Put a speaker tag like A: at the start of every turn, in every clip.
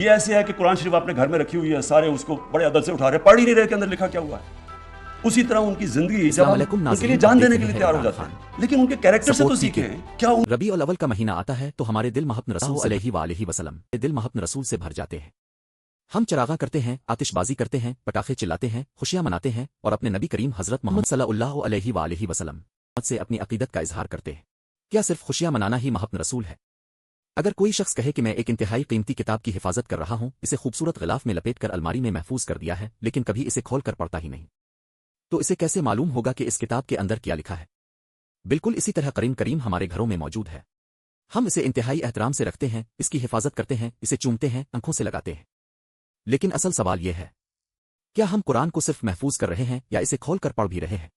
A: یہ ایسے ہے کہ قرآن شریف اپنے گھر میں رکھی ہوئی ہے، سارے اس کو بڑے ادب سے اٹھا رہے، پڑھ ہی نہیں رہے کہ اندر لکھا کیا ہوا ہے۔ اسی طرح ان کی زندگی جب ہم ان کے لیے جان دینے کے لیے تیار ہو جاتے ہیں، لیکن ان کے کیریکٹر سے تو سیکھیں کیا۔
B: ربیع الاول کا مہینہ آتا ہے تو ہمارے دل محبت رسول علیہ وآلہ وسلم دل محبت رسول سے بھر جاتے ہیں۔ ہم چراغاں کرتے ہیں، آتش بازی کرتے ہیں، پٹاخے چلاتے ہیں، خوشیاں مناتے ہیں اور اپنے نبی کریم حضرت محمد صلی اللہ علیہ وآلہ وسلم سے اپنی عقیدت کا اظہار کرتے ہیں۔ کیا صرف خوشیاں منانا ہی محبت رسول ہے؟ اگر کوئی شخص کہے کہ میں ایک انتہائی قیمتی کتاب کی حفاظت کر رہا ہوں، اسے خوبصورت غلاف میں لپیٹ کر الماری میں محفوظ کر دیا ہے لیکن کبھی اسے کھول کر پڑھتا ہی نہیں، تو اسے کیسے معلوم ہوگا کہ اس کتاب کے اندر کیا لکھا ہے؟ بالکل اسی طرح قرآن کریم ہمارے گھروں میں موجود ہے۔ ہم اسے انتہائی احترام سے رکھتے ہیں، اس کی حفاظت کرتے ہیں، اسے چومتے ہیں، آنکھوں سے لگاتے ہیں۔ لیکن اصل سوال یہ ہے، کیا ہم قرآن کو صرف محفوظ کر رہے ہیں یا اسے کھول کر پڑھ بھی رہے ہیں؟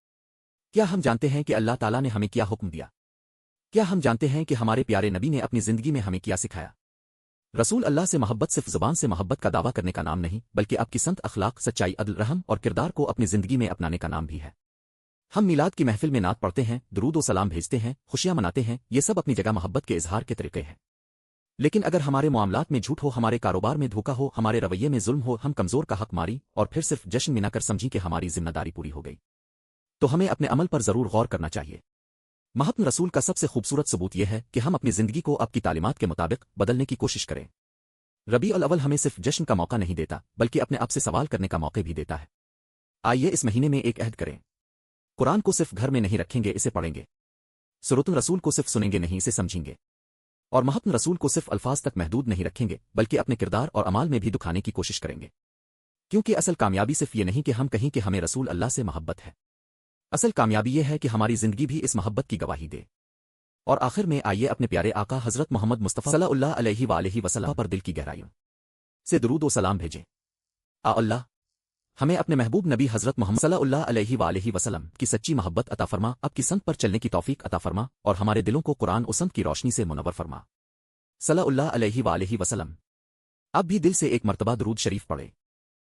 B: کیا ہم جانتے ہیں کہ اللہ تعالیٰ نے ہمیں کیا حکم دیا؟ کیا ہم جانتے ہیں کہ ہمارے پیارے نبی نے اپنی زندگی میں ہمیں کیا سکھایا؟ رسول اللہ سے محبت صرف زبان سے محبت کا دعویٰ کرنے کا نام نہیں، بلکہ آپ کی سنت اخلاق، سچائی، عدل، رحم اور کردار کو اپنی زندگی میں اپنانے کا نام بھی ہے۔ ہم میلاد کی محفل میں نعت پڑھتے ہیں، درود و سلام بھیجتے ہیں، خوشیاں مناتے ہیں، یہ سب اپنی جگہ محبت کے اظہار کے طریقے ہیں۔ لیکن اگر ہمارے معاملات میں جھوٹ ہو، ہمارے کاروبار میں دھوکہ ہو، ہمارے رویے میں ظلم ہو، ہم کمزور کا حق ماری اور پھر صرف جشن منا کر سمجھی کہ ہماری ذمہ داری پوری ہو گئی، تو ہمیں اپنے عمل پر ضرور غور کرنا چاہیے۔ محبت رسول کا سب سے خوبصورت ثبوت یہ ہے کہ ہم اپنی زندگی کو آپ کی تعلیمات کے مطابق بدلنے کی کوشش کریں۔ ربیع الاول ہمیں صرف جشن کا موقع نہیں دیتا بلکہ اپنے آپ سے سوال کرنے کا موقع بھی دیتا ہے۔ آئیے اس مہینے میں ایک عہد کریں، قرآن کو صرف گھر میں نہیں رکھیں گے، اسے پڑھیں گے۔ سورۃ الرسول کو صرف سنیں گے نہیں، اسے سمجھیں گے۔ اور محبت رسول کو صرف الفاظ تک محدود نہیں رکھیں گے بلکہ اپنے کردار اور اعمال میں بھی دکھانے کی کوشش کریں گے۔ کیونکہ اصل کامیابی صرف یہ نہیں کہ ہم کہیں کہ ہمیں رسول اللہ سے محبت ہے، اصل کامیابی یہ ہے کہ ہماری زندگی بھی اس محبت کی گواہی دے۔ اور آخر میں آئیے اپنے پیارے آقا حضرت محمد مصطفیٰ صلی اللہ علیہ وآلہ وسلم پر دل کی گہرائیوں سے درود و سلام بھیجیں۔ اللہ ہمیں اپنے محبوب نبی حضرت محمد صلی اللہ علیہ وآلہ وسلم کی سچی محبت عطا فرما، آپ کی سنت پر چلنے کی توفیق عطا فرما اور ہمارے دلوں کو قرآن و سنت کی روشنی سے منور فرما۔ صلی اللہ علیہ وآلہ وسلم۔ اب بھی دل سے ایک مرتبہ درود شریف پڑھیں۔